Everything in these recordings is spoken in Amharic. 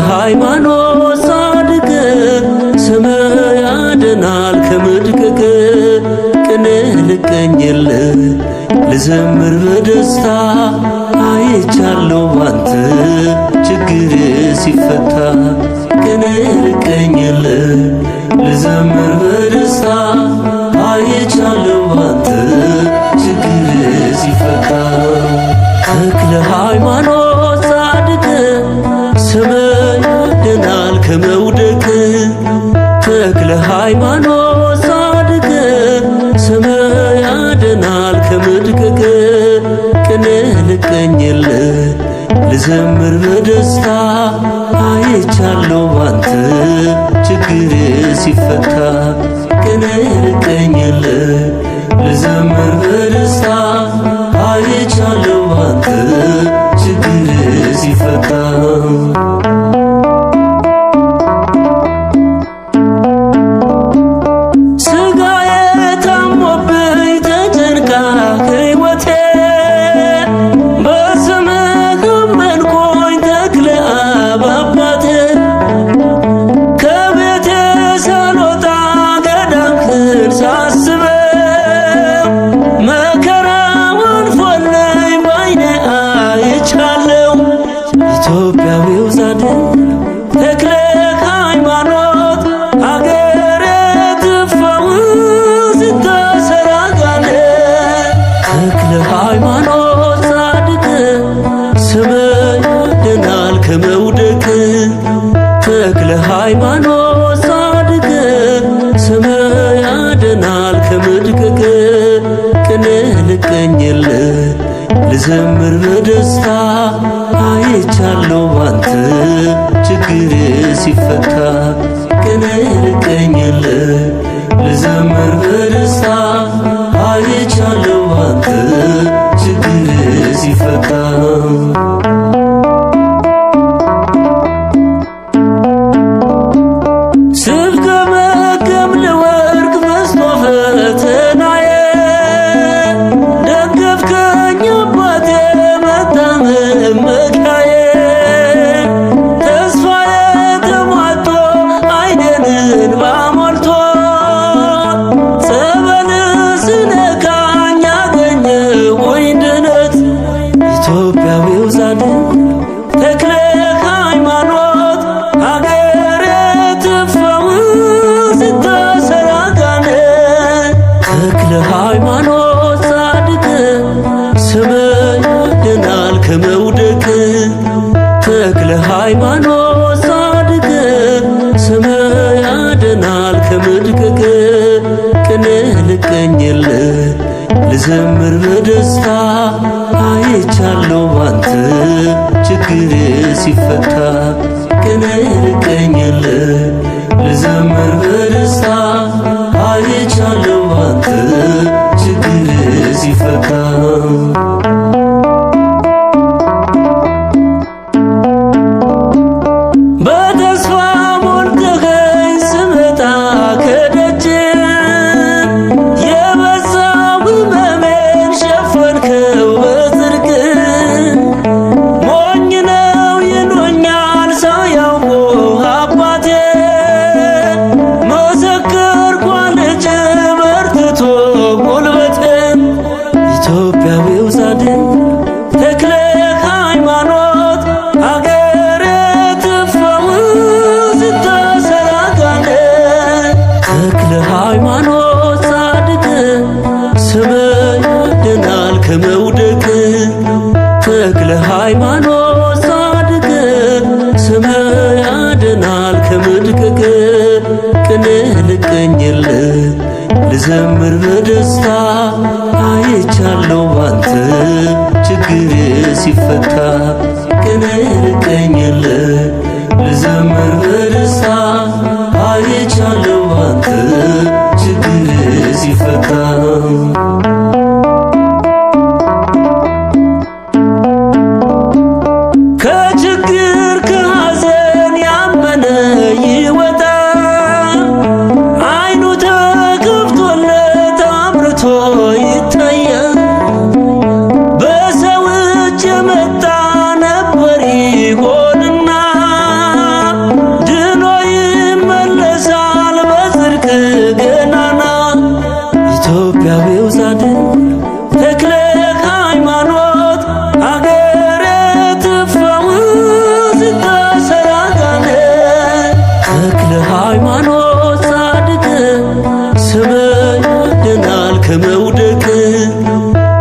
ሃይማኖት ጻድቅ ስም ያድናል ከመድቀቅ ቅን ልቀኝል ልዘምር በደስታ አይቻለው ባንተ ችግር ሲፈታ ቅን ልቀኝል ልዘምር በደስታ አይቻለው ባንተ ችግር ሲፈታ ተክለ ሃይማኖት ጻድቅ ስም ያድናል ከመውደቅ ተክለ ሃይማኖት ጻድቅ ስም ያድናል ከመድቀቅ ቅን ልቀኝል ልዘምር በደስታ አይቻለው ባንተ ችግር ሲፈታ ቅን ልቀኝል ልዘምር በደስታ አይቻለው ባንተ ችግር ሲፈታ ልዘምር በደስታ አይቻለው ባንተ ችግር ሲፈታ ቀን ልቀኝልህ ልዘምር በደስታ አይቻለው ባንተ ችግር ሲፈታ ኢትዮጵያዊው ጻድቅ ተክለ ሃይማኖት አገር ትፈውስ ተሰራጋነ ተክለ ሃይማኖት ጻድቅ ስምህ ያድናል ከመውደቅ ተክለ ሃይማኖት ጻድቅ ስምህ ያድናል ከመድቀቅ ቅን ልቀኝልህ ልዘምር በደስታ አይቻለው ባንተ ችግር ሲፈታ ቀን ልቀኝልህ ልዘምር በደስታ አይቻለው ባንተ ችግር ሲፈታ በተስፋ ሞልተኸኝ ስመጣ ከደጅ የበዛው ሕመሜን ሸፈንከው በጽድቅ ሞኝ ነው ይሉኛል ሳያውቁ አባቴ መሰከርኩ ልጅ በርትቶ ጉልበቴ ኢትዮጵያዊው ጻድቅ ተክለ ሃይማኖት አገር ትፈውስ ተሰራጋነ ተክለ ሃይማኖት ጻድቅ ስምህ ያድናል ከመውደቅ ተክለ ሃይማኖት ጻድቅ ስምህ ያድናል ከመድቀቅ ቅን ልቀኝልህ ልዘምር በደስታ አይቻለው ባንተ ችግር ሲፈታ ቀን ልቀኝልህ ልዘምር በደስታ አይቻለው ባንተ ችግር ሲፈታ ከችግር ከሐዘን ያመነ ይወጣል አይኑ ተከፍቶለት አምርቶ ይታያል በሰው እጅ የመጣ ነበር ይሆንና ድኖ ይመለሳል በጽድቅ ገናና ኢትዮጵያዊው ጻድቅ ተክለ ሃይማኖት አገር ትፈውስ ተሰራጋነ ተክለ ሃይማኖት ጻድቅ ስምህ ያድናል ከመውደቅ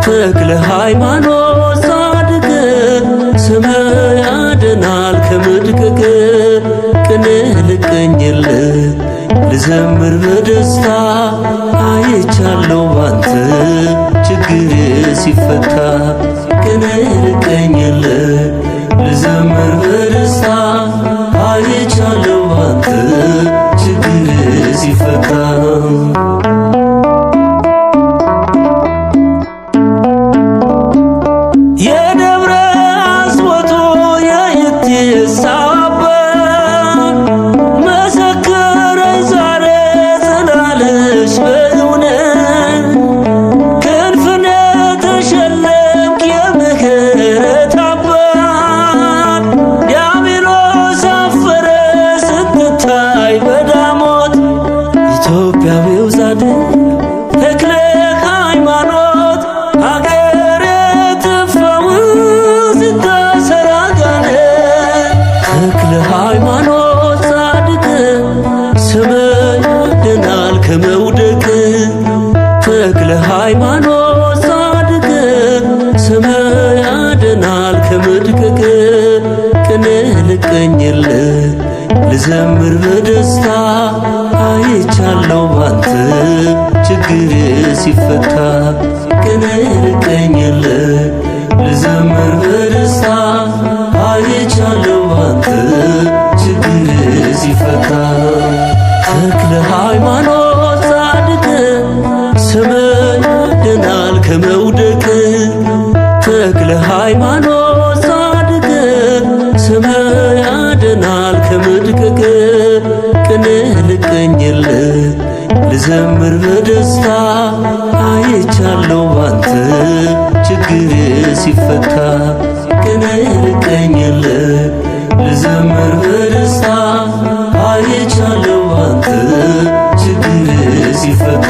ተክለ ሃይማኖት ጻድቅ ስምህ ያድናል ከመድቀቅ ቅን ልቀኝልህ ልዘምር በደስታ አይቻለው ባንተ ችግር ሲፈታ ቀን ልቀኝልህ ልዘምር በደስታ አይቻለው ባንተ ችግር ሲፈታ የደብረ አስቦቱ የይትሳ አባት መሰከረኝ ዛሬ ጽናለሽ በእውነት ክንፍነ ተሸለምክ የምህረት አባት ዲያብሎስ አፈረ ስትታይ በዳሞት ኢትዮጵያዊው ጻድቅ ተክለ ሃይማኖት አገር ትፈውስ ተሰራጋነ ተክለ ሃይማኖት ጻድቅ ስምህ ያድናል ከመውደቅ ተክለ ሃይማኖት ጻድቅ ስምህ ያድናል ከመድቀቅ ቅን ልቀኝልህ ልዘምር በደስታ አይቻለው ባንተ ችግር ሲፈታ ቀን ልቀኝልህ ልዘምር በደስታ አይቻለው ባንተ ችግር ሲፈታ ቀን ርቀኝል ልዘምር በደስታ አይቻለው ባንተ ችግር ሲፈታ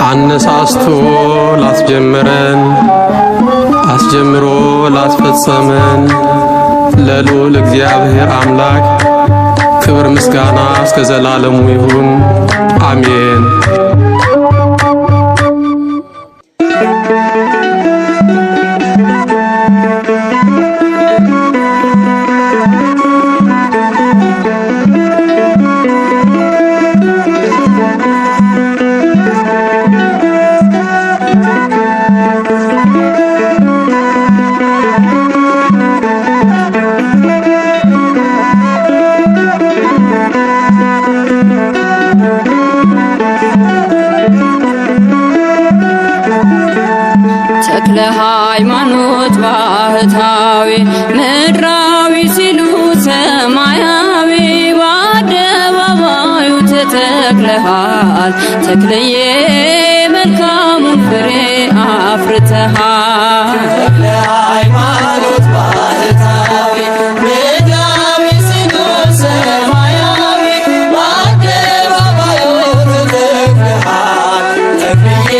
አነሳስቶ ላስጀመረን አስጀምሮ ላስፈጸመን ለልዑል እግዚአብሔር አምላክ ክብር ምስጋና እስከ ዘላለሙ ይሁን፣ አሜን። ሃይማኖት ባህታዊ ምድራዊ ሲሉ ሰማያዊ በአደባባዩ ተተክለሃል ተክለዬ መልካሙን ፍሬ አፍርተሃል። ሃይማኖት ባህታዊ ምድራዊ ሲሉ ሰማያዊ በአደባባዩ ተተክለሃል ተክለዬ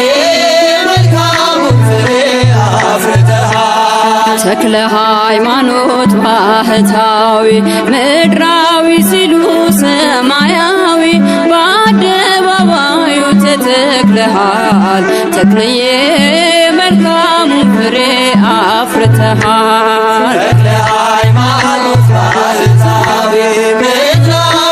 ተክለ ሃይማኖት ባህታዊ ምድራዊ ሲሉ ሰማያዊ በአደባባዩ ተተክለሃል ተክለዬ መልካሙን ፍሬ አፍርተሃል። ተክለ ሃይማኖት ባህታዊ ምድራዊ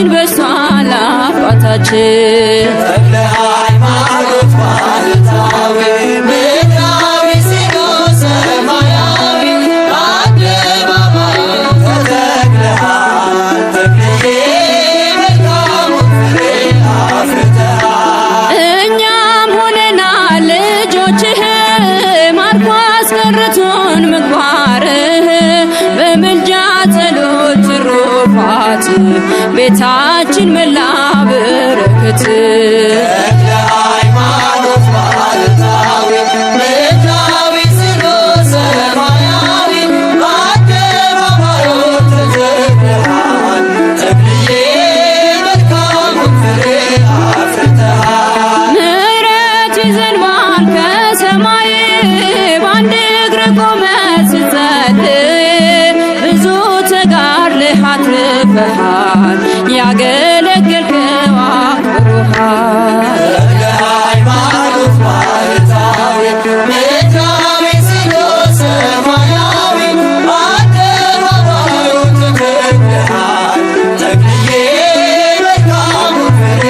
ምሕረታችን በሷል አባታችን ተክለ ሃይማኖት ባህታዊ ምድራዊ ሲኖ ሰማያዊ በአደባባዩ ተተክለሃል ተክልዬ መልካሙን ፍሬ አፍርተሃል። እኛም ሆነናል ልጆችህ ማርኮ አስቀርቶን ምግባርህ በምልጃ ጸሎት ትሩፋት ቤታችን መላ በረከት ተክለ ሃይማኖት ባህታዊ ምድራዊ ሲኖ ሰማያዊ በአደባባዩ ተተክለሃል ተክልዬ መልካሙን ፍሬ አፍርተሃል። ምሕረት ይዘንባል ከሰማይ በአንድ እግር ቆመ ስትጸልይ ብዙ ተጋድለህ አትርፈሃል ያገለገልከው አክብሮሃል። ተክለ ሃይማኖት ባህታዊ ምድራዊ ሲኖ ሰማያዊ በአደባባዩ ተተክለሃል ተክልዬ መልካሙን ፍሬ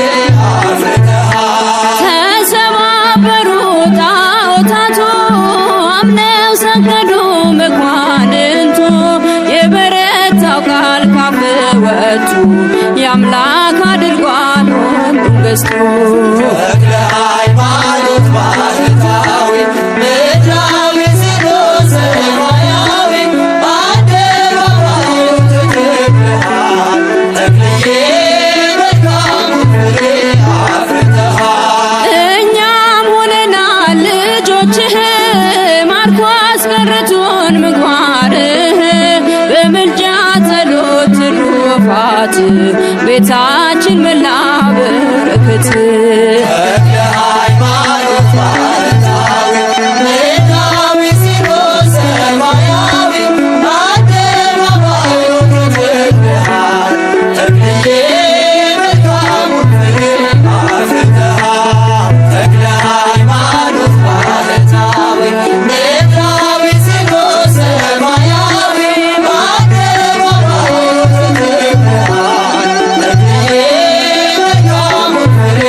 አፍርተሃል። ተሰባበሩ ጣዖታቱ አምነው ሰገዱ መኳንንቱ የበረታው ቃል ካፍ ወጡ የአምላክ አድርጓል ሁሉን ገዝቶ ተክለ ሃይማኖት ባህታዊ ምድራዊ ሲኖ ሰማያዊ በአደባባዩ ተተክለሃል ተክልዬ መልካሙን ፍሬ አፍርተሃል። እኛም ሆነናል ልጆችህ ማርኮ አስቀርቶን ምግባርህ በምልጃ ጸሎት ትሩፋት ቤታችን መላ በረከት ተክለ ሃይማኖት ባህታዊ ምድራዊ ሲኖ ሰማያዊ በአደባባዩ ተተክለሃል ተክልዬ መልካሙን ፍሬ አፍርተሃል። ተክለ ሃይማኖት ባህታዊ ምድራዊ ሲኖ ሰማያዊ በአደባባዩ ተተክለሃል ተክልዬ መልካሙን ፍሬ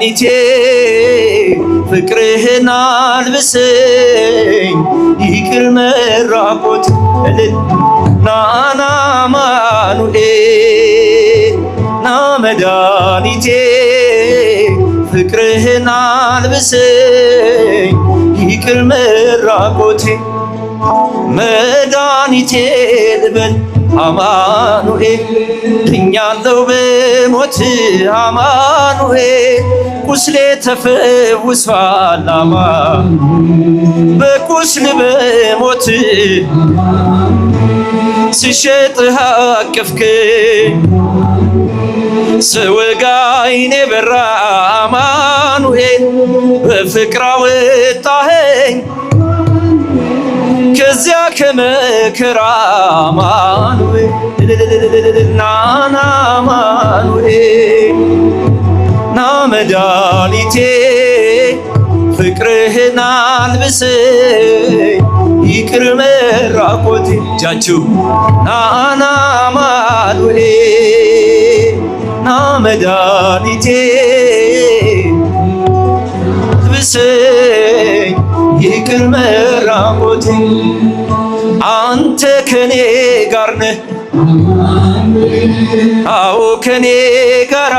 መድኃኒቴ ፍቅርህን አልብሰኝ ይቅር መራቆት ናና አማኑኤል ና መድኃኒቴ ፍቅርህን አልብሰኝ ይቅር መራቆቴ መድኃኒቴ ልበል አማኑኤል ድኛለሁ በሞት አማኑኤል ቁስሌ ተፈውሷል በቁስል በሞት ስሸጥህ አቀፍከኝ ስወጋ ዓይኔ በራ አማኑኤል በፍቅር አወጣኸኝ ከዚያ ከመከራ አማኑኤል ናና አማኑኤል ና መድኃኒቴ ፍቅርህን አልብሰኝ ይቅር መራቆቴ እጃችሁ ናና አማኑኤል ና መድኃኒቴ አልብሰኝ ይቅር መራቆቴ አንተ ከኔ ጋር ነህ አዎ ከኔ ጋራ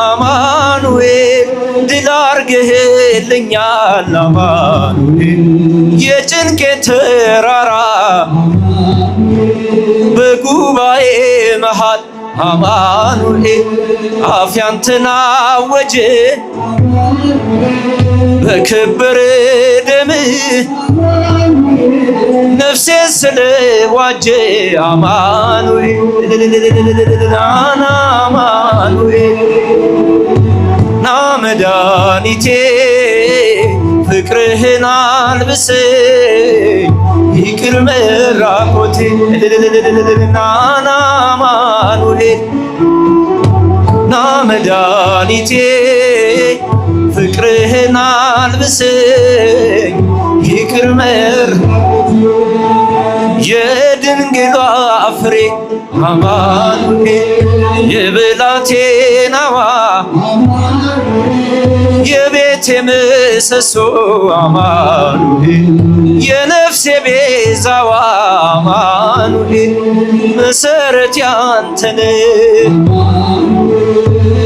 አማኑኤል ድል አርገህልኛል አማኑኤል የጭንቄ ተራራ በጉባኤ መሃል አማኑኤል አፍ ያንተን አወጀ በከበረ ደምህ ነፍሴን ስለዋጀ አማኑኤል ናና አማኑኤል ና መድኃኒቴ ፍቅርህን አልብሰኝ ይቅር መራቆቴ ናና አማኑኤል ና መድኃኒቴ ፍቅርህን አልብሰኝ ይቅር የድንግሏ ፍሬ አማኑኤል የብላቴናዋ የቤቴ ምሰሶ አማኑኤል የነፍሴ ቤዛዋ አማኑኤል መሰረት ያንተነ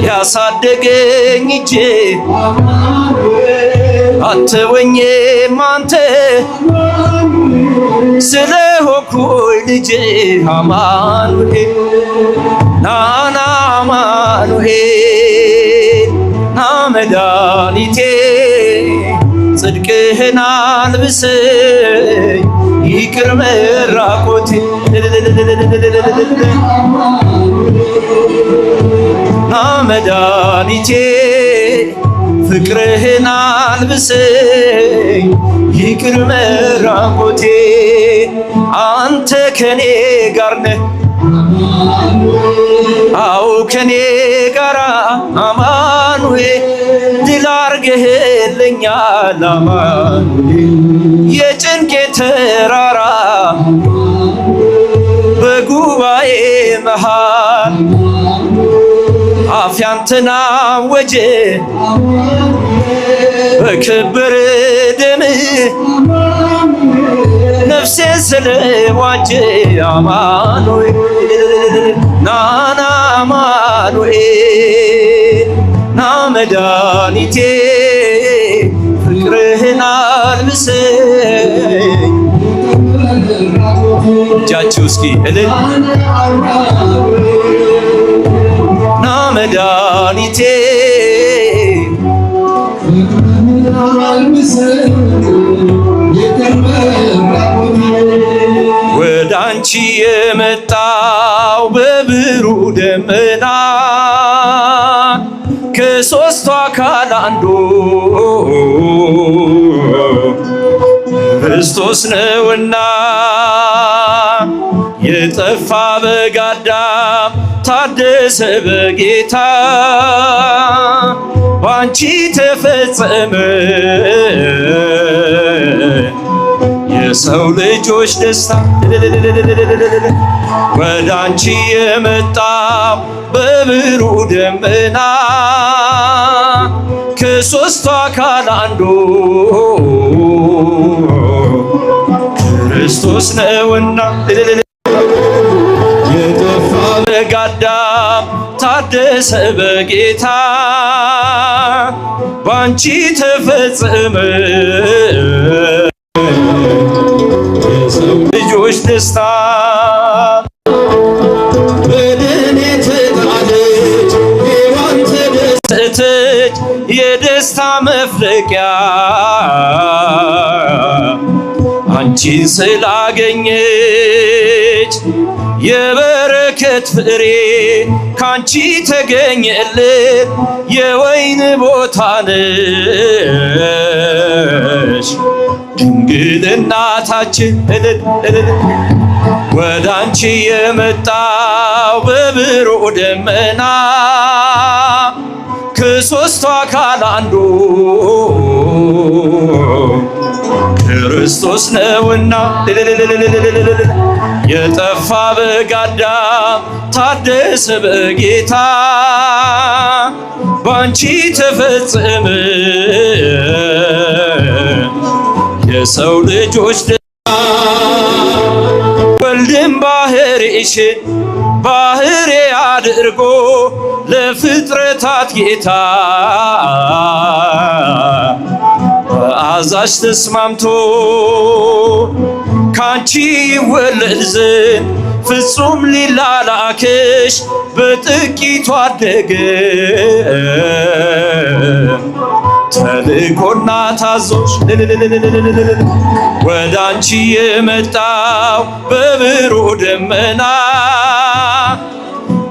ያሳደገኝ እጄ አትወኝም አንተ ስለሆንኩኝ ልጄ አማኑኤል ናና አማኑኤል ና መድኃኒቴ ጽድቅህን አልብሰኝ ይቅር መራቆቴ ና መድኃኒቴ ፍቅርህን አልብሰኝ ይቅር መራቆቴ አንተ ከኔ ጋር ነህ አዎ ከኔ ጋራ አማኑኤል ድል አርገህልኛል አማኑኤል የጭንቄ ተራራ በጉባኤ መሃል አፍ ያንተን አወጀ በከበረ ደምህ ነፍሴን ስለዋጀ አማኑኤል ናና አማኑኤል ና መድኃኒቴ ፍቅርህን አልብሰኝ እጃችሁ እስኪ እልል ና መድኃኒቴ ወደ አንቺ የመጣው በብሩህ ደመና ከሦስቱ አካል አንዱ ክርስቶስ ነውና የጠፋ በግ አዳም ታደሰ በጌታ ባንቺ ተፈጸመ የሰው ልጆች ደስታ ወደ አንቺ የመጣው በብሩህ ደመና ከሦስቱ አካል አንዱ ክርስቶስ ነውና የጠፋ በግ አዳም ታደሰ በጌታ ባንቺ ተፈጸመ የሰው ልጆች ደስታ። በደል የተጣለች ሔዋን ተደሰተች የደስታ መፍለቂያ አንቺን ስላገኘች የበረከት ፍሬ ካንቺ ተገኘልን የወይን ቦታ ነሽ ድንግል እናታችን። ወደ አንቺ የመጣው በብሩህ ደመና ከሦስቱ አካል አንዱ ክርስቶስ ነውና የጠፋ በግ አዳም ታደሰ በጌታ ባንቺ ተፈጸመ የሰው ልጆች ደስታ። ወልድም ባህሪሽን ባህሪ አድርጎ ለፍጥረታት ጌታ በአዛዥ ተስማምቶ ካንቺ ይወለድ ዘንድ ፍጹም ሊላላክሽ በጥቂቱ አደገ ተልኮና ታዞሽ ወደ አንቺ የመጣው በብሩህ ደመና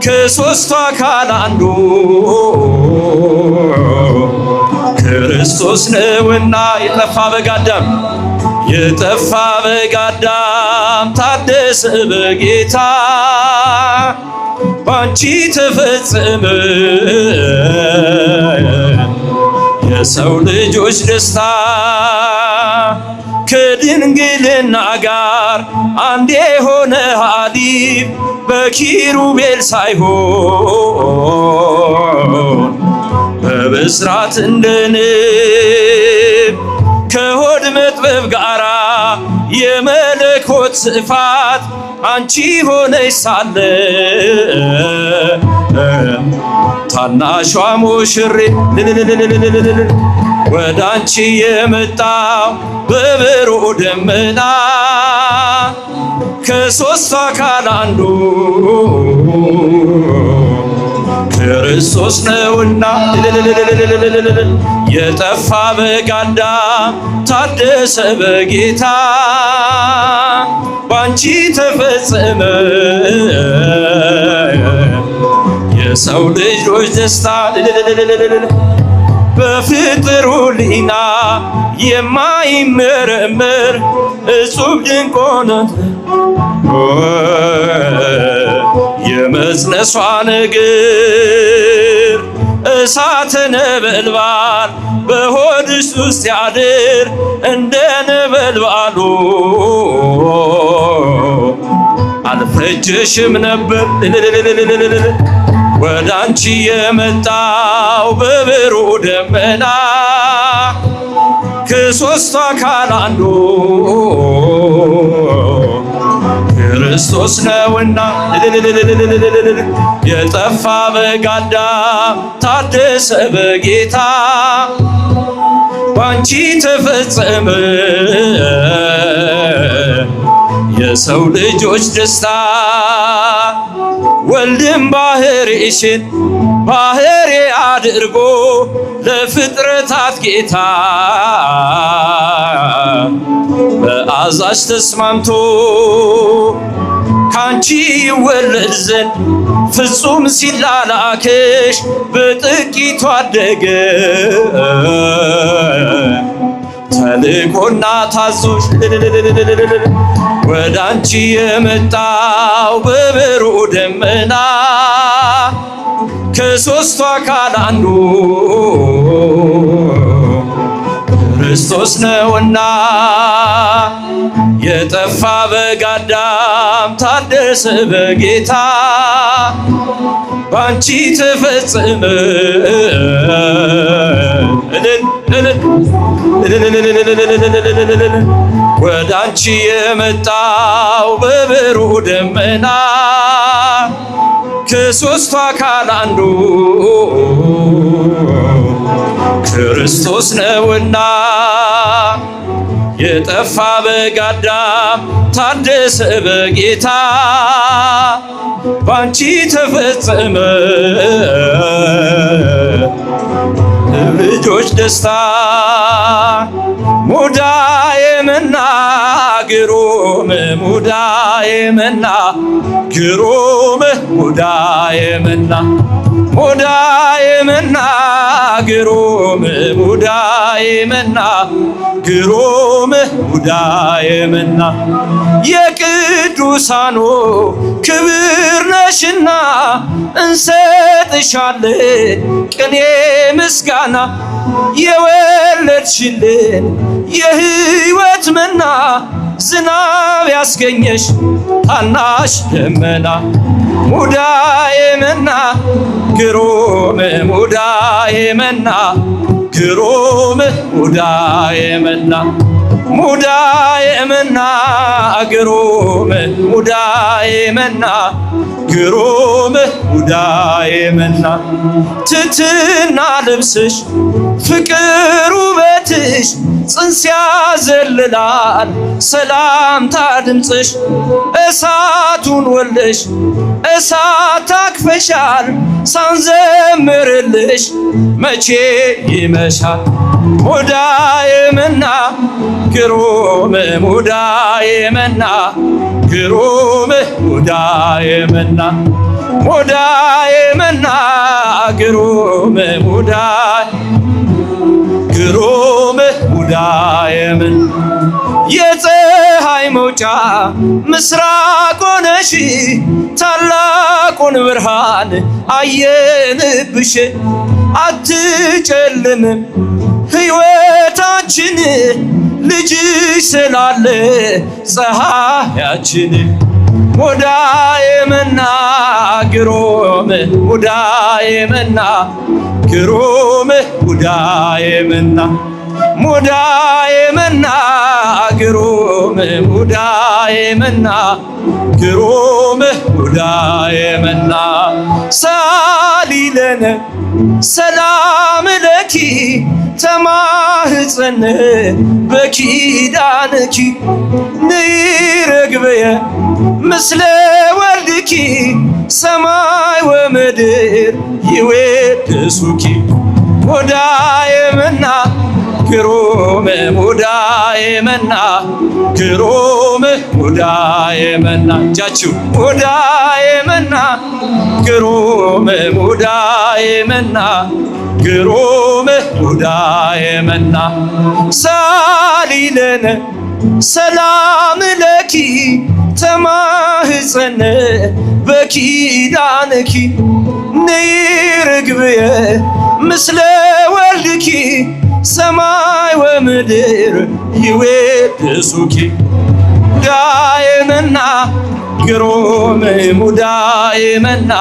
ከሦስቱ አካል አንዱ ክርስቶስ ነውና የጠፋ በግ አዳም የጠፋ በግ አዳም ታደሰ በጌታ ባንቺ ተፈጸመ የሰው ልጆች ደስታ። ከድንግልና ጋር አንድ የሆነ ሀሊብ በኪሩቤል ሳይሆን በብስራት እንደ ንብ ከሆድ መጥበብ ጋራ የመለኮት ስፋት አንቺ ሆነሽ ሳለ ታናሿ ሙሽሪት ወደ አንቺ የመጣው በብሩህ ደመና ከሦስቱ አካል አንዱ ክርስቶስ ነውና የጠፋ በግ አዳም ታደሰ በጌታ ባንቺ ተፈጸመ የሰው ልጆች ደስታ። በፍጥሩ ሊና የማይመረመር እጹብ ድንቅ ሆነ የመጽነሷ ነገር እሳተ ነበልባል በሆድሽ ውስጥ ያድር እንደ ነበልባሉ አልፈጀሽም ነበር ወደ አንቺ የመጣው በብሩህ ደመና ከሦስቱ አካል አንዱ ክርስቶስ ነውና የጠፋ በግ አዳም ታደሰ በጌታ ባንቺ ተፈጸመ የሰው ልጆች ደስታ። ወልድም ባህሪሽን ባህሪ አድርጎ ለፍጥረታት ጌታ በአዛዥ ተስማምቶ ካንቺ ይወለድ ዘንድ ፍጹም ሲላላክሽ በጥቂቱ አደገ ተልኮና ታዞሽ ወደ አንቺ የመጣው በብሩህ ደመና ከሦስቱ አካል አንዱ ክርስቶስ ነውና የጠፋ በግ አዳም ታደሰ በጌታ ባንቺ ተፈጸመ ወደ አንቺ የመጣው በብሩህ ደመና ከሦስቱ አካል አንዱ ክርስቶስ ነውና የጠፋ በግ አዳም ታደሰ በጌታ ባንቺ ተፈጸመ ልጆች ደስታ ሙዳየ መና ግሩም ሙዳየ መና ግሩም ሙዳየ መና ሙዳየ መና ግሩም ሙዳየ መና ግሩም ሙዳየ መና የቅዱሳኑ ክብር ነሽና እንሰጥሻለን ቅኔ ምስጋና የወለድሽልን የሕይወት መና ዝናብ ያስገኘሽ ታናሽ ደመና ሙዳየ መና ግሩም ሙዳየ መና ግሩም ሙዳየ መና ሙዳየ መና ግሩም ሙዳየ መና ግሩም ሙዳየ መና ትሕትና ልብስሽ ፍቅር ውበትሽ ጽንስ ያዘልላል ሰላምታ ድምፅሽ እሳቱን ወልደሽ እሳት ታቅፈሻል ሳንዘምርልሽ መቼ ይመሻል ሙዳየ መና ግሩም ሙዳየ መና ግሩም ሙዳየ መና ሙዳየ መና ግሩም ሙዳየ ግሩም ሙዳየ መና የፀሐይ መውጫ ምስራቅ ሆነሽ ታላቁን ብርሃን አየንብሽ አትጨልምም ሕይወታችን ልጅሽ ስላለ ፀሐያችን ሙዳየ መና ግሩም ሙዳየ መና ግሩም ሙዳየ መና ሙዳየ መና ግሩም ሙዳየ መና ግሩም ሙዳየ መና ሳሊለነ ሰላም ለኪ ተማህፀነ በኪዳንኪ ንረግበየ ምስለ ወልድኪ ሰማይ ወምድር ይወድሱኪ ሙዳየ መና ግሩም ሙዳየ መና ግሩም ሙዳየ መና እጃችሁ ሙዳየ መና ግሩም ሙዳየ መና ግሩም ሙዳየ መና ሳሊለነ ሰላም ለኪ ተማህፀነ በኪዳንኪ ንርግብየ ምስለ ወልድኪ ሰማይ ወምድር ይወድሱኪ ሙዳየ መና ግሩም ሙዳየ መና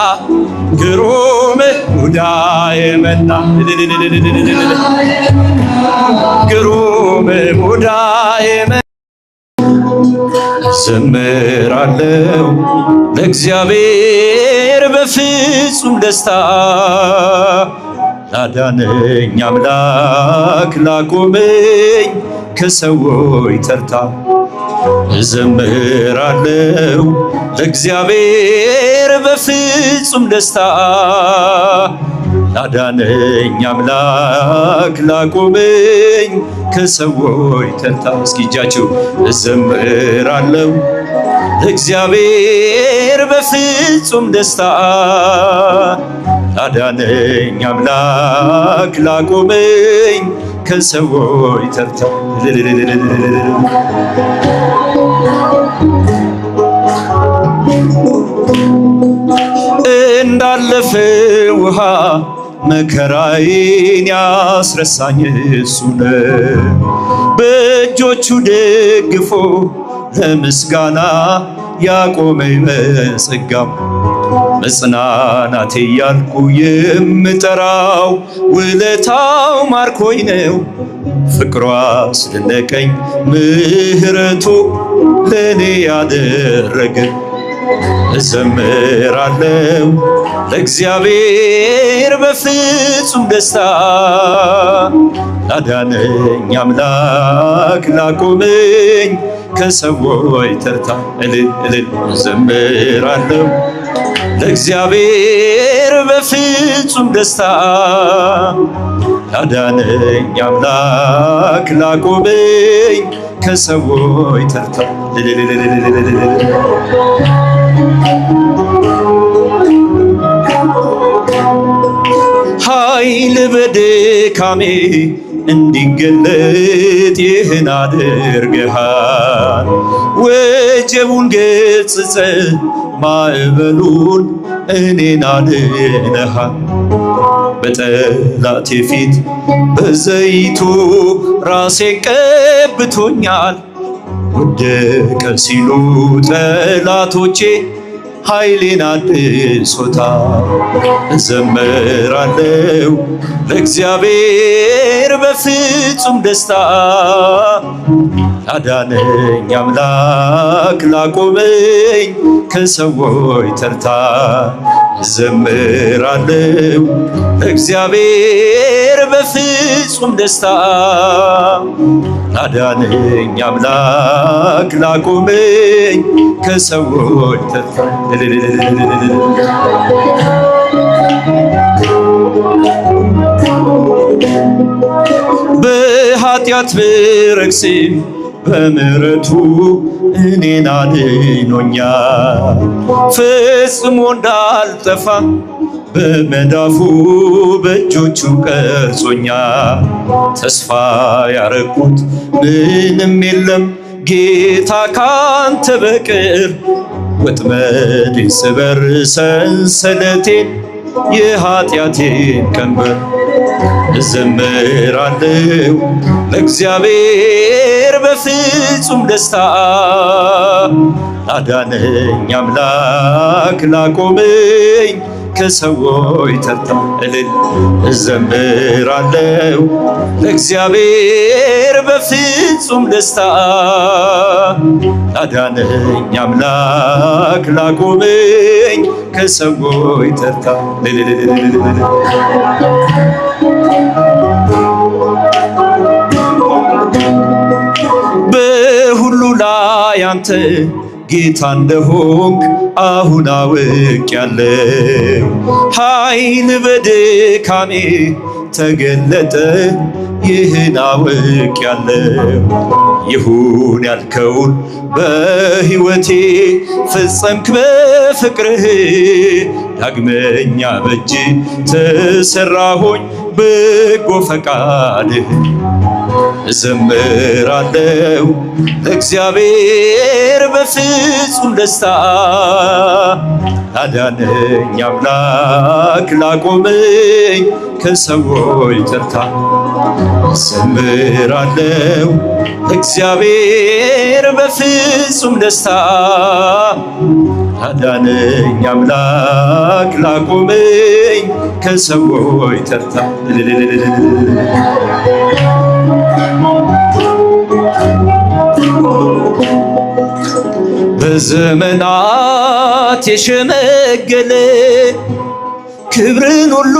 ግሩም ሙዳየ መና ግሩም ሙዳየ መና ዘምራለሁ ለእግዚአብሔር በፍጹም ደስታ ላዳነኝ አምላክ ላቆመኝ ከሰዎች ተርታ እዘምራለሁ ለእግዚአብሔር በፍጹም ደስታ ላዳነኝ አምላክ ላቆመኝ ከሰዎች ተርታ። እስኪ እጃችሁ እዘምራለሁ ለእግዚአብሔር በፍጹም ደስታ ላዳነኝ አምላክ ላቆመኝ ከሰዎች ተርታ። እንዳለፈ ውሃ መከራዬን ያስረሳኝ እሱ ነው። በእጆቹ ደግፎ ለምስጋና ያቆመኝ በጸጋው መጽናናቴ እያልኩ የምጠራው ውለታው ማርኮኝ ነው። ፍቅሯ አስደነቀኝ ምሕረቱ ለኔ ያደረገ እዘምራለሁ ለእግዚአብሔር በፍጹም ደስታ ላዳነኝ አምላክ ላቆመኝ ከሰዎች ተርታ እልል እልል እዘምራለሁ ለእግዚአብሔር በፍጹም ደስታ ላዳነኝ አምላክ ላቆመኝ ከሰዎች ተርታ ኃይል በድካሜ እንዲገለጥ ይህን አድርገሃል። ወጀቡን ገጽጸ ማዕበሉን እኔን አድነሃል። በጠላቴ ፊት በዘይቱ ራሴን ቀብቶኛል። ወደቀ ሲሉ ጠላቶቼ ኃይሌን አድሶታል። እዘምራለሁ ለእግዚአብሔር በፍጹም ደስታ ላዳነኝ አምላክ ላቆመኝ ከሰዎች ተርታ እዘምራለሁ ለእግዚአብሔር በፍጹም ደስታ ላዳነኝ አምላክ ላቆመኝ ከሰዎች ተርታ በኃጢአት ብረክስም በምሕረቱ እኔን አድኖኛል። ፈጽሞ እንዳልጠፋ በመዳፉ በእጆቹ ቀርጾኛል። ተስፋ ያረኩት ምንም የለም ጌታ ካንተ በቀር። ወጥመዴን ስበር ሰንሰለቴን የኃጢአቴን ቀንበር እዘምራለሁ ለእግዚአብሔር በፍጹም ደስታ ላዳነኝ አምላክ ላቆመኝ ከሰዎች ተርታ እልል እዘምራለሁ ለእግዚአብሔር በፍጹም ደስታ ላዳነኝ አምላክ ላቆመኝ ከሰዎች ተርታ በሁሉ ላይ አንተ ጌታ እንደሆንክ አሁን አውቄያለሁ። ኃይል በድካሜ ተገለጠ ይህን አውቄያለሁ። ይሁን ያልከውን በሕይወቴ ፈጸምክ በፍቅርህ። ዳግመኛ በእጅ ተሰራሁኝ በጎ ፈቃድህ። እዘምራለሁ ለእግዚአብሔር በፍጹም ደስታ ላዳነኝ አምላክ ላቆመኝ ከሰዎች ተርታ። እዘምራለሁ ለእግዚአብሔር በፍጹም ደስታ ላዳነኝ አምላክ ላቆመኝ ከሰዎች ተርታ። በዘመናት የሸመገለ ክብርን ሁሉ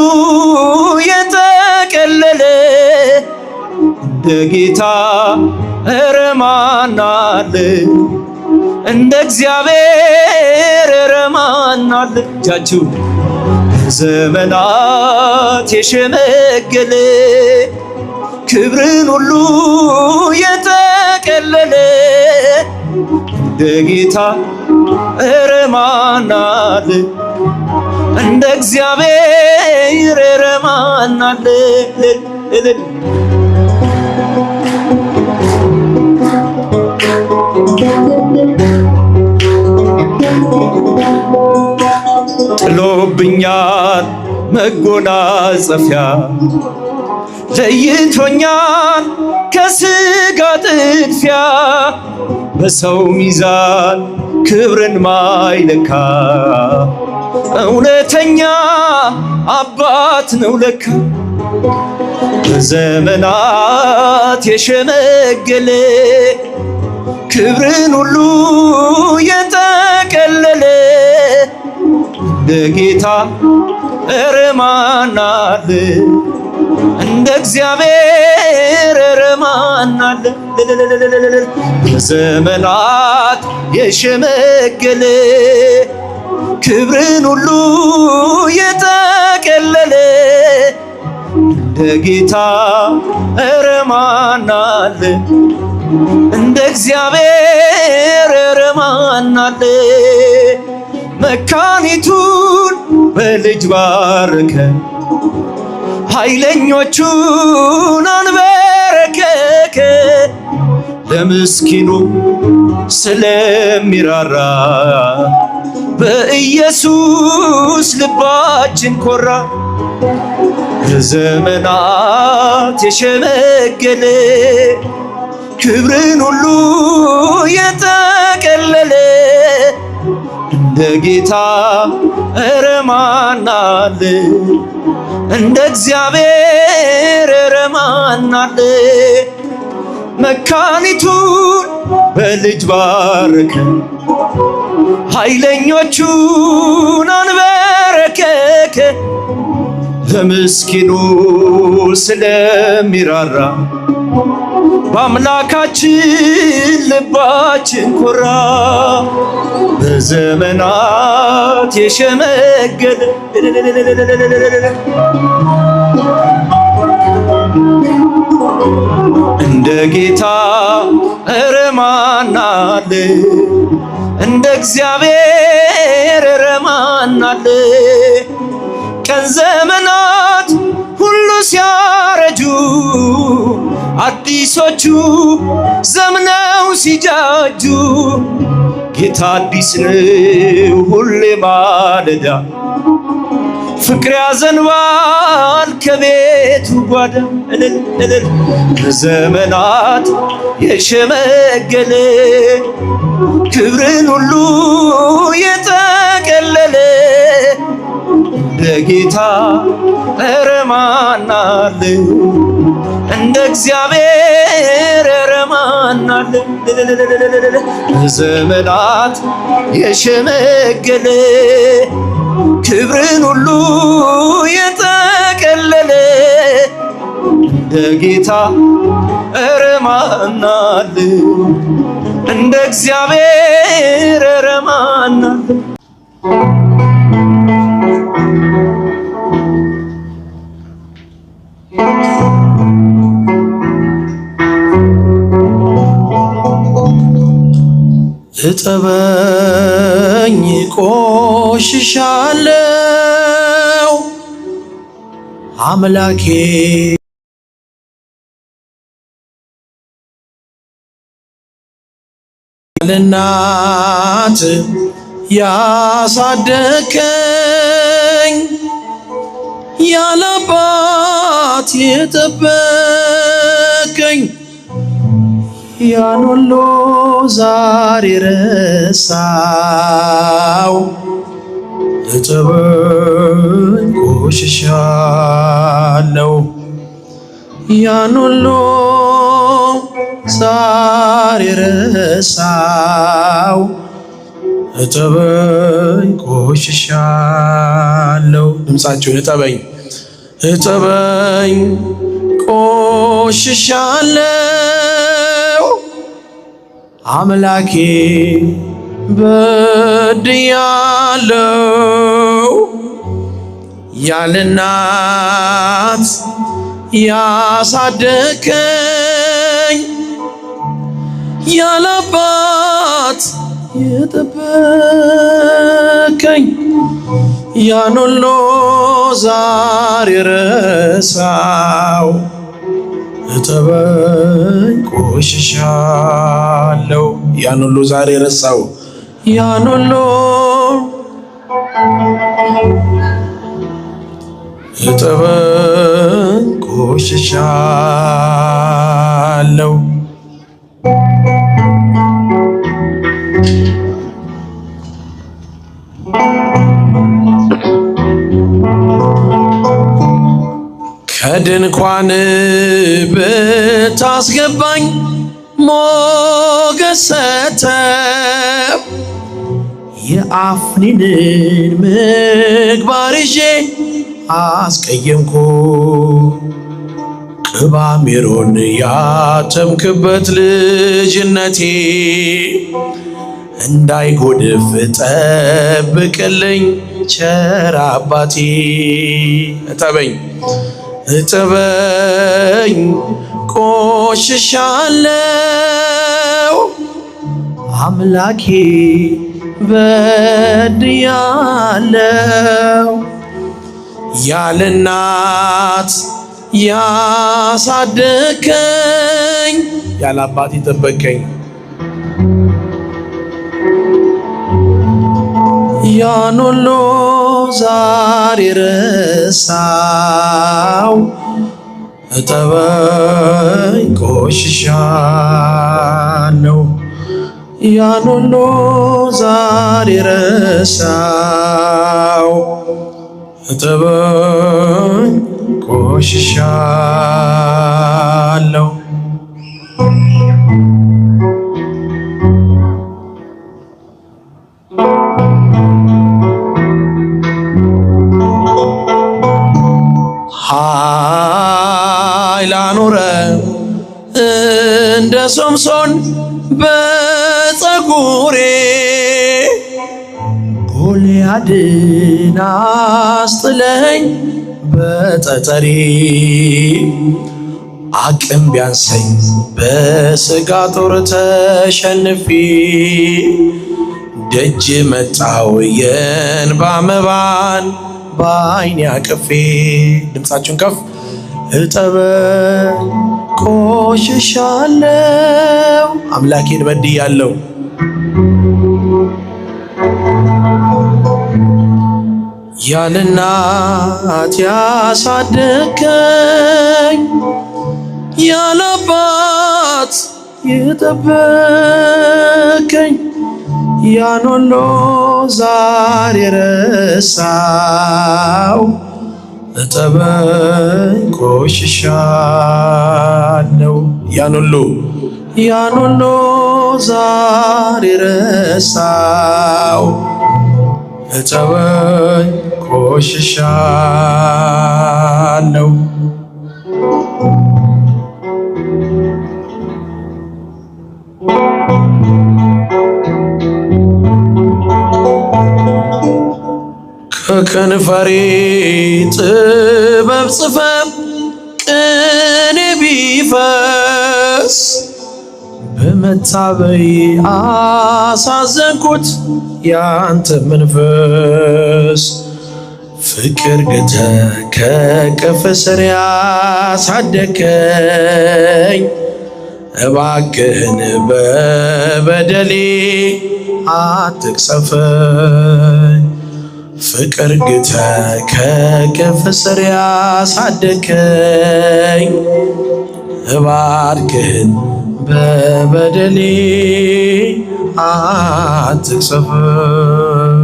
የጠቀለለ እንደ ጌታ ኧረ ማን አለ? እንደ እግዚአብሔር ኧረ ማን አለ? እጃችሁ በዘመናት የሸመገለ ክብርን ሁሉ የጠቀለለ እንደ ጌታ ኧረ ማን አለ? እንደ እግዚአብሔር ኧረ ማን አለ? ጥሎብኛል መጎናጸፊያ ለይቶኛል ከሥጋ ጥድፊያ። በሰው ሚዛን ክብርን ማይለካ እውነተኛ አባት ነው ለካ በዘመናት የሸመገለ ክብርን ሁሉ የጠቀለለ እንደ ጌታ ኧረ ማን አለ? እንደ እግዚአብሔር ኧረ ማን አለ? በዘመናት የሸመገለ ክብርን ሁሉ የጠቀለለ እንደ ጌታ ኧረ ማን አለ? እንደ እግዚአብሔር ኧረ ማን አለ? መካኒቱን በልጅ ባረከ፣ ኃይለኞቹን አንበረከከ። ለምስኪኑ ስለሚራራ በኢየሱስ ልባችን ኮራ። በዘመናት የሸመገለ ክብርን ሁሉ የጠቀለለ እንደ ጌታ ኧረ ማን አለ? እንደ እግዚአብሔር ኧረ ማን አለ? መካኒቱን በልጅ ባረከ፣ ኃይለኞቹን አንበረከከ። ለምስኪኑ ስለሚራራ በአምላካችን ልባችን ኮራ። በዘመናት የሸመገለ እንደ ጌታ ኧረ ማን አለ? እንደ እግዚአብሔር ኧረ ማን አለ? ቀን ዘመናት ሁሉ ሲያረጁ አዲሶቹ ዘምነው ሲጃጁ ጌታ አዲስ ነው ሁሌ ማለዳ ፍቅር ያዘንባል ከቤቱ ጓዳ። እልል እልል በዘመናት የሸመገለ ክብርን ሁሉ የጠቀለለ እንደ ጌታ ኧረ ማን አለ? እንደ እግዚአብሔር ኧረ ማን አለ? በዘመናት የሸመገለ ክብርን ሁሉ የጠቀለለ እንደ ጌታ ኧረ ማን አለ? እንደ እግዚአብሔር ኧረ ማን አለ? እጠበኝ ቆሽሻለሁ አምላኬ ለእናት ያሳደከኝ ያለአባት የጠበከኝ ያን ሁሉ ዛሬ ረሳው። እጠበኝ ቆሽሻለሁ ያን ሁሉ ዛሬ ረሳው። እጠበኝ ቆሽሻለሁ። ድምፃችሁን እጠበኝ እጠበኝ ቆሽሻለሁ አምላኬ በድያለሁ። ያለ እናት ያሳደከኝ ያለ አባት የጠበከኝ ያን ሁሉ ዛሬ ረሳው። እጠበኝ ቆሽሻለሁ ያን ሁሉ ዛሬ ረሳው። ያን ሁሉ እጠበኝ ቆሽሻለሁ ከድንኳን ብታስገባኝ ሞገስ ሰጥተህ የአፍኒንን ምግባር ይዤ አስቀየምኩ። ቅባ ሜሮን ያተምክበት ልጅነቴ እንዳይጎድፍ ጠብቅልኝ ቸር አባቴ። እጠበኝ ቆሽሻለሁ አምላኬ በድያለሁ። ያለ እናት ያሳደከኝ ያለ አባት የጠበቀኝ ያን ሁሉ ዛሬ ረሳው። እጠበኝ ቆሽሻለሁ ያን ሁሉ ዛሬ ረሳው። እጠበኝ ቆሽሻለሁ። ኃይል አኑረህ እንደ ሶምሶን በፀጉሬ ጎልያድን አስጥለኸኝ በጠጠሬ አቅም ቢያንሰኝ በሥጋ ጦር ተሸንፌ ደጅ መጣው የእንባ መባን በዓይኔ አቅፌ። ድምፃችሁን ከፍ እጠበኝ ቆሽሻለሁ አምላኬን በድያለሁ። ያለ እናት ያሳደከኝ ያለ አባት የጠበከኝ ያን ሁሉ ዛሬ ረሳው። እጠበኝ ቆሽሻለሁ ያን ሁሉ ዛሬ ረሳው። እጠበኝ ቆሽሻለሁ። ከከንፈሬ ጥበብ ጽፈህ ቅኔ ቢፈስ በመታበይ አሳዘንኩት ያንተ መንፈስ። ፍቅር ግተህ ከቅፍ ስር ያሳደከኝ እባክህን በበደሌ አትቅሰፈኝ። ፍቅር ግተህ ከቅፍ ስር ያሳደከኝ እባክህን በበደሌ አትቅሰፈኝ።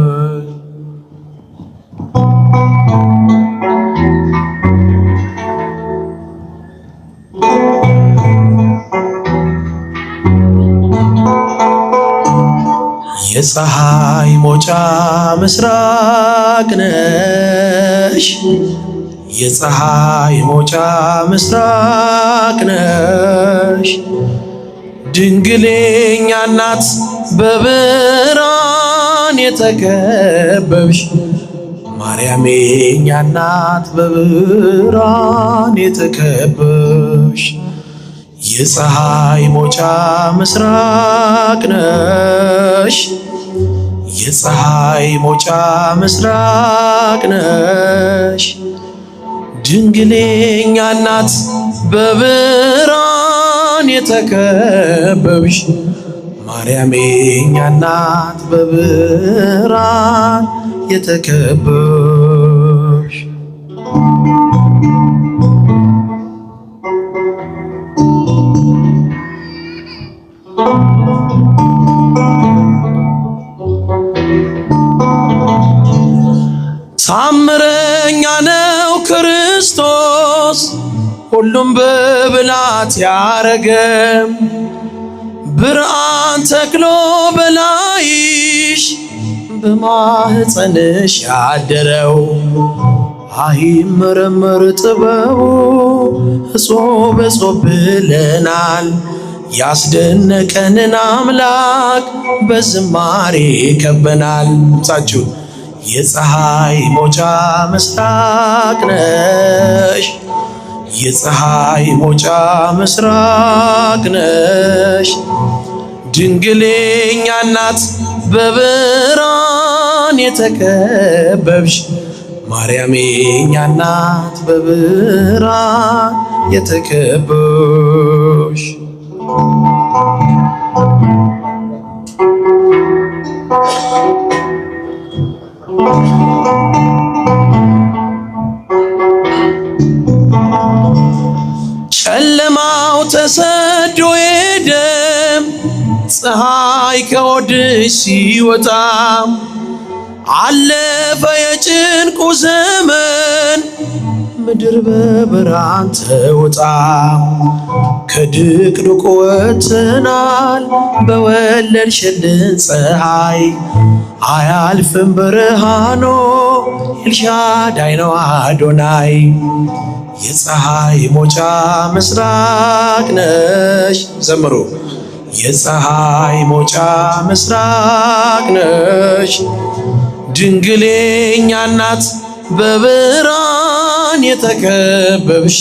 የፀሐይ መውጫ ምስራቅ ነሽ፣ የፀሐይ መውጫ ምስራቅ ነሽ። ድንግሌኛ እናት በብርሃን የተከበብሽ ማርያሜኛ እናት በብርሃን የተከበብሽ የፀሐይ መውጫ ምስራቅ ነሽ፣ የፀሐይ መውጫ ምስራቅ ነሽ። ድንግሌኛ እናት በብርሃን የተከበብሽ ማርያሜኛ እናት በብርሃን የተከበብሽ ታምረኛ ነው ክርስቶስ ሁሉም በብላት ያረገ ብርሃን ተክሎ በላይሽ በማህፀንሽ ያደረው አይመረመር ጥበቡ እጾብ እጾብ ብለናል። ያስደነቀንን አምላክ በዝማሬ ከበናል። ሳችሁ የፀሐይ መውጫ ምስራቅ ነሽ፣ የፀሐይ መውጫ ምስራቅ ነሽ። ድንግሌኛ እናት በብርሃን የተከበብሽ ማርያም የኛ እናት በብርሃን የተከበብሽ ጨለማው ተሰዶ ሄደም ፀሐይ ከወድሽ ሲወጣ አለፈ የጭንቁ ዘመን ምድር በብርሃን ተውጣ። ከድቅድቁ ወጥተናል በወለድሽልን ፀሐይ አያልፍም ብርሃኖ ኤልሻዳይ ነው አዶናይ። የፀሐይ መውጫ ምስራቅ ነሽ ዘምሩ የፀሐይ መውጫ ምስራቅ ነሽ። ድንግሌኛ እናት በብርሃን የተከበብሽ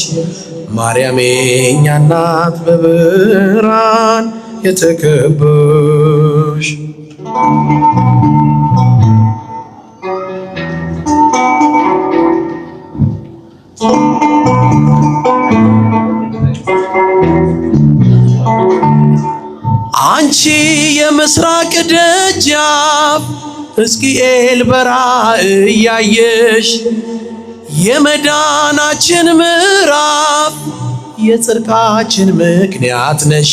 ማርያም የኛ እናት በብርሃን የተከበብሽ አንቺ የምስራቅ ደጃፍ ሕዝቅኤል በራእይ ያየሽ የመዳናችን ምዕራፍ የጽድቃችን ምክንያት ነሽ።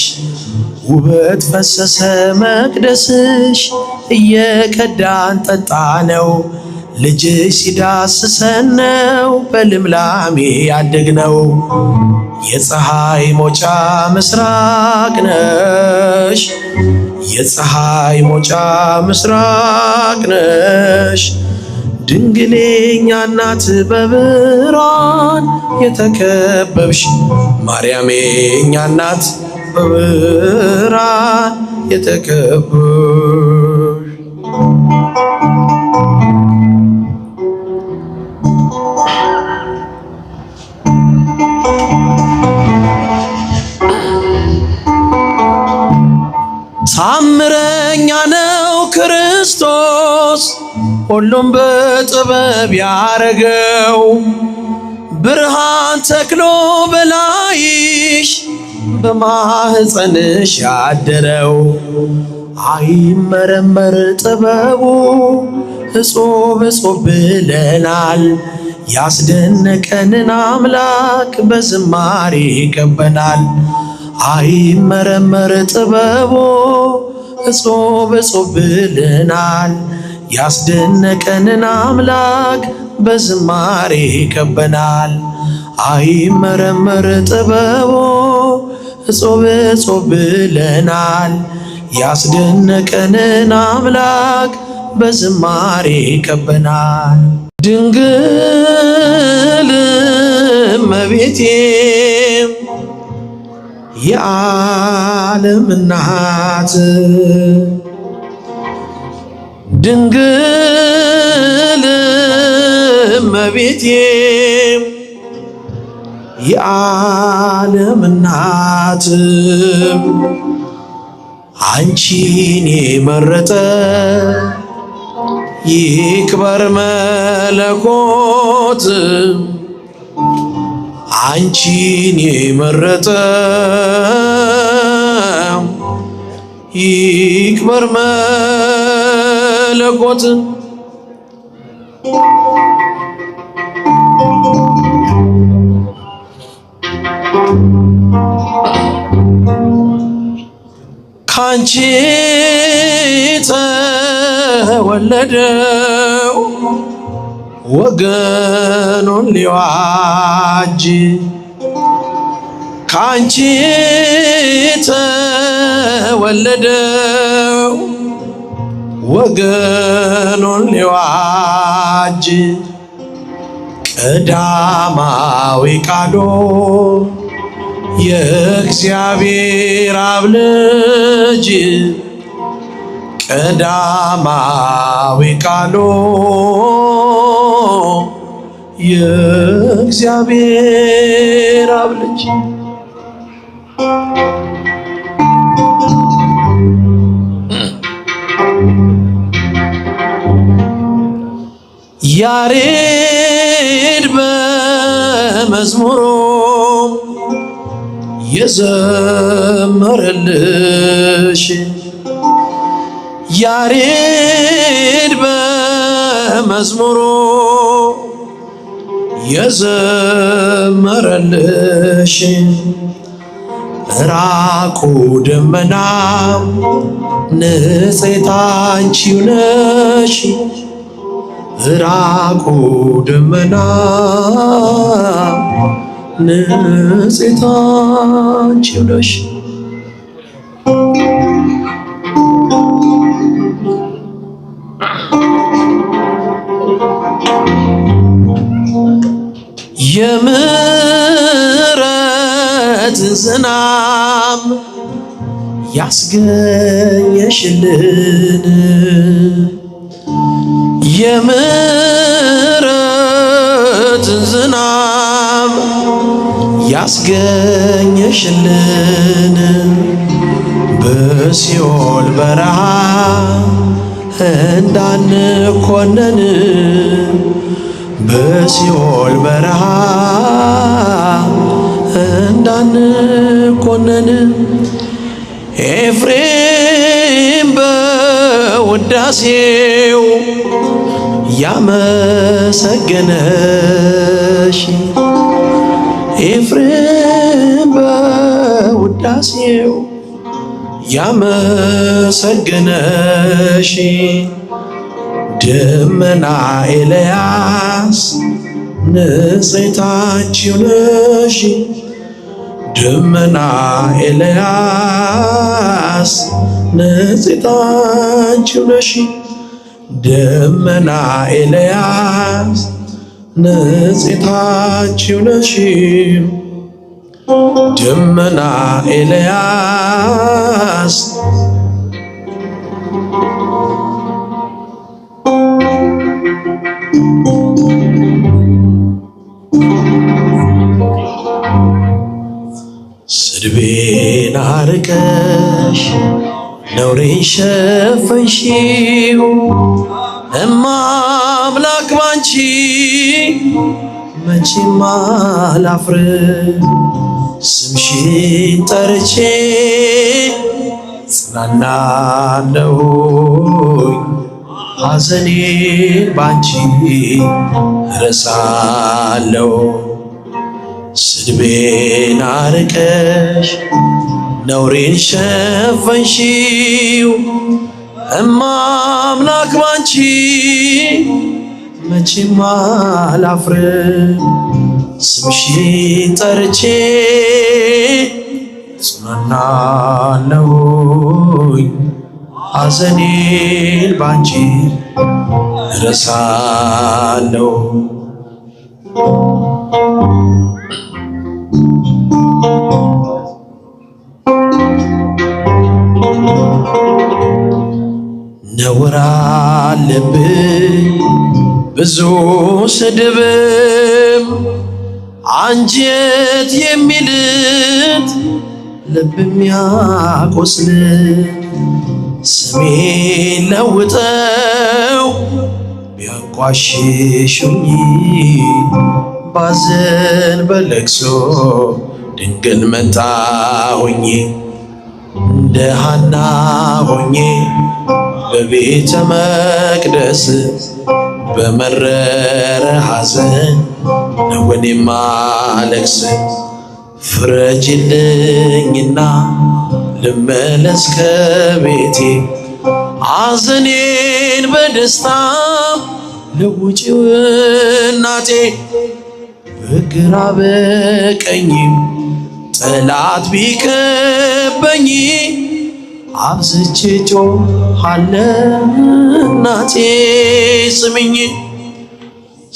ውበት ፈሰሰ መቅደስሽ እየቀዳን ጠጣ ነው። ልጅሽ ሲዳስሰን ነው በልምላሜ ያደግነው። የፀሐይ መውጫ ምስራቅ ነሽ፣ የፀሐይ መውጫ ምስራቅ ነሽ። ድንግሌኛ እናት በብርሃን የተከበብሽ ማርያም የኛ እናት በብርሃን የተከበብሽ ታምረኛ ነው ክርስቶስ ሁሉም በጥበብ ያረገው። ብርሃን ተክሎ በላይሽ በማህፀንሽ ያደረው አይመረመር ጥበቡ እጾብ እጾብ ብለናል። ያስደነቀንን አምላክ በዝማሬ ከበናል። አይመረመር ጥበቡ እጾብ እጾብ ብለናል። ያስደነቀንን አምላክ በዝማሬ ከበናል። አይመረመር ጥበቡ እጾብ እጾብ ብለናል። ያስደነቀንን አምላክ በዝማሬ ከበናል። ድንግል እመቤቴ የዓለም እናት ድንግል እመቤቴ የዓለም እናት አንቺን የመረጠ ይክበር መለኮት አንቺን የመረጠ ይክበር መለኮት ካንቺ ተወለደው ወገኑን ሊዋጅ ካንቺ ተወለደው ወገኑን ሊዋጅ ቀዳማዊ ቃሉ የእግዚአብሔር አብ ልጅ ቀዳማዊ ቃሉ የእግዚአብሔር አብ ልጅ ያሬድ በመዝሙሩ የዘመረልሽ ያሬድ በመዝሙሩ የዘመረልሽ ራቁ ደመና ንጽሕት አንቺው ነሽ ራቁ ደመና ንጽሕት አንቺው ነሽ የምሕረት ዝናብ ያስገኘሽልን የምሕረት ዝናብ ያስገኘሽልን በሲኦል በረሃ እንዳንኮነን በሲኦል በረሃ እንዳንኮነን ኤፍሬም በውዳሴው ያመሰገነሽ ኤፍሬም በውዳሴው ያመሰገነሽ ደመና ኤልያስ ንጽሕት አንቺው ነሽ ደመና ኤልያስ ንጽሕት አንቺው ነሽ ደመና ኤልያስ ንጽሕት አንቺው ነሽ ደመና ኤልያስ ስድቤን አርቀሽ ነውሬን ሸፈንሽው እማ አምላክ ባንቺ መቼም አላፍርም ስምሽን ጠርቼ ጽናናለሁኝ ሐዘኔን ባንቺ ረሳለሁ ስድቤን አርቀሽ ነውሬን ሸፈንሽው እማ አምላክ ባንቺ መቼም አላፍርም ስምሽን ጠርቼ ጽናናለሁኝ ሐዘኔን ባንቺ ረሳለሁ ነውር አለብኝ ብዙ ስድብም አንጀት የሚልጥ ልብ የሚያቆስል ስሜን ለውጠው ቢያንቋሽሹኝ ባዘን በለቅሶ ድንግል መጣሁኝ እንደ ሐና ሆኜ በቤተ መቅደስ በመረረ ሐዘን ነው እኔም አለቅስ ፍረጅልኝና ልመለስ ከቤቴ ሐዘኔን በደስታ ለውጪው እናቴ በግራ በቀኝም ጠላት ቢከበኝ አብዝቼ ጮኻለሁ እናቴ ስሚኝ።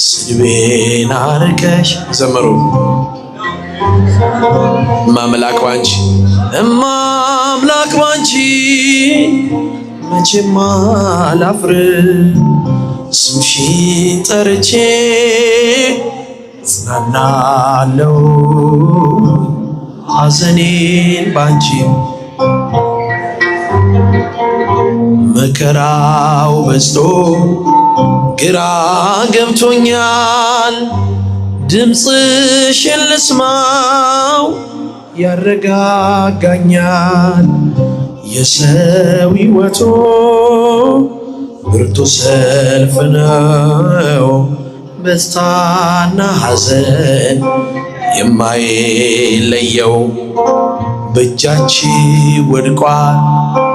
ስድቤን አርቀሽ ዘመሩ እማምላክ ባንቺ እማምላክ ባንቺ መቼም አላፍርም። ስምሽን ጠርቼ እጽናናለሁ ሐዘኔን ባንቺ። መከራው በዝቶ ግራ ገብቶኛል፣ ድምፅሽን ልስማው ያረጋጋኛል። የሰው ሕይወቱ ብርቱ ሰልፍ ነው፣ ደስታና ሐዘን የማይለየው። በእጃችሁ ወድቋል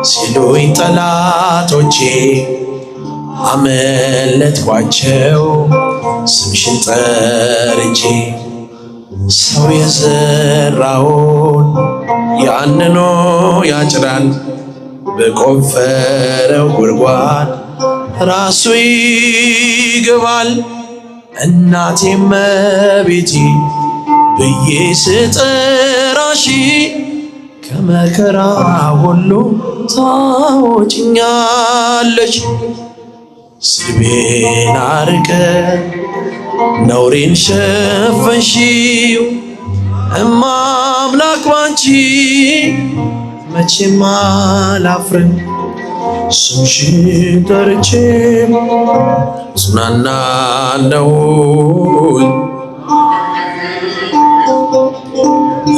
ሲሉኝ ጠላቶቼ አመለጥኳቸው ስምሽን ጠርቼ። ሰው የዘራውን ያንኑ ያጭዳል፣ በቆፈረው ጉድጓድ ራሱ ይገባል። እናቴ እመቤቴ ብዬ ስጠራሽ ከመከራ ሁሉ ታወጭኛለሽ። ስድቤን አርቀሽ ነውሬን ሸፈንሽው እማምላክ ባንቺ መቼም አላፍርም። ስምሽን ጠርቼ እጽናናለሁ።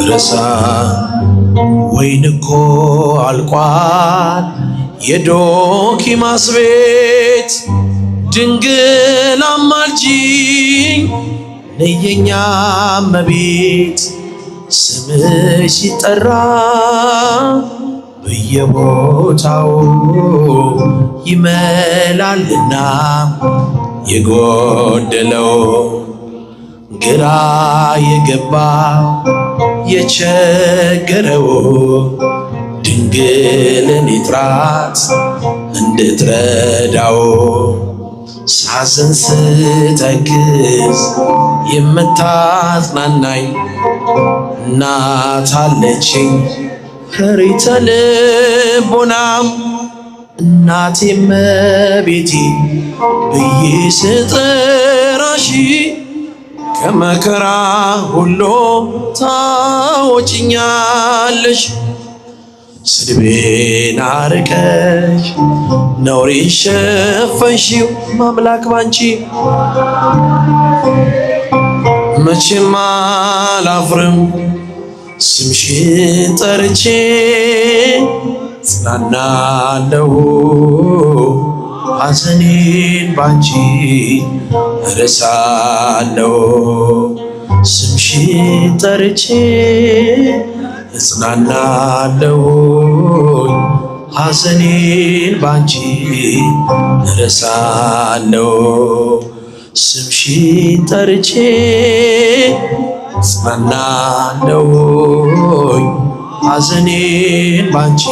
ረሳ ወይን እኮ አልቋል የዶኪማስ ቤት፣ ድንግል አማልጂኝ ነየኛ እመቤት። ስምሽ ሲጠራ በየቦታው ይመላልና የጎደለው ግራ የገባው የቸገረው ድንግልን ይጥራት እንድትረዳው። ሳዝን ስተክዝ የምታጽናናኝ እናት አለችኝ ፈሪተ ልቦናም። እናቴ እመቤቴ ብዬ ስጠራሽ ከመከራ ሁሉ ታወጭኛለሽ። ስድቤን አርቀሽ ነውሬን ሸፈንሽው ማምላክ ባንቺ መቼም አላፍርም። ስምሽን ጠርቼ እጽናናለሁ ሐዘኔን ባንቺ እረሳለሁ። ስምሽን ጠርቼ እጽናናለሁ ሐዘኔን ባንቺ እረሳለሁ። ስምሽን ጠርቼ እጽናናለሁ ሐዘኔን ባንቺ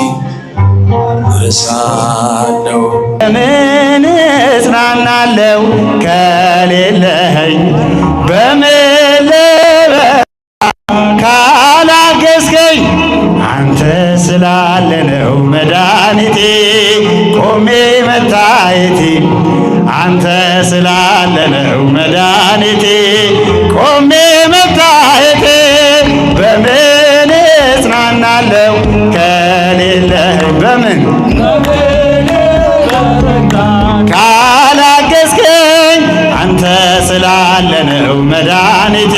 እረሳለሁ። በምን እጽናናለሁ ከሌለኸኝ፣ በምን ካላገዝከኝ፣ አንተ ስላለ ነው መድኃኒቴ ቆሜ መታየቴ። አንተ ስላለ ነው መድኃኒቴ ቆሜ መታየቴ። በምን እጽናናለሁ ከሌለኸኝ፣ በምን ካላገዝከኝ፣ አንተ ስላለ ነው መድኃኒቴ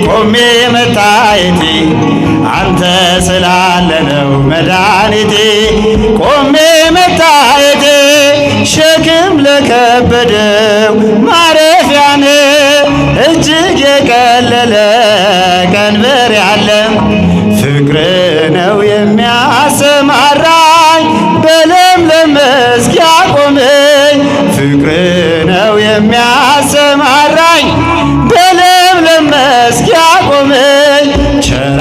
ቆሜ መታየቴ። አንተ ስላለ ነው መድኃኒቴ ቆሜ መታየቴ። ሸክም ለከበደው ማረፊያነ እጅግ የቀለለ ቀንበር ያለ ፍቅር ነው የሚያሰማራኝ በለምለም መስክ ያቆመኝ። ፍቅር ነው የሚያሰማራኝ በለምለም መስክ ያቆመኝ። ቸር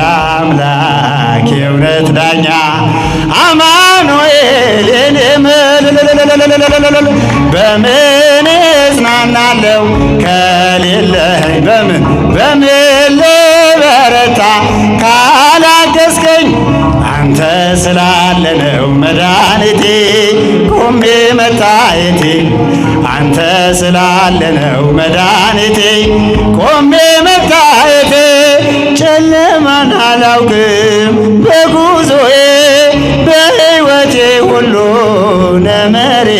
በምን ልበረታ ካላገዝከኝ አንተ ስላለ ነው መድኃኒቴ ቆሜ መታየቴ አንተ ስላለ ነው መድኃኒቴ ቆሜ መታየቴ ጨለማን አላውቅም በጉዞዬ በሕይወቴ ሁሉ ነመሬ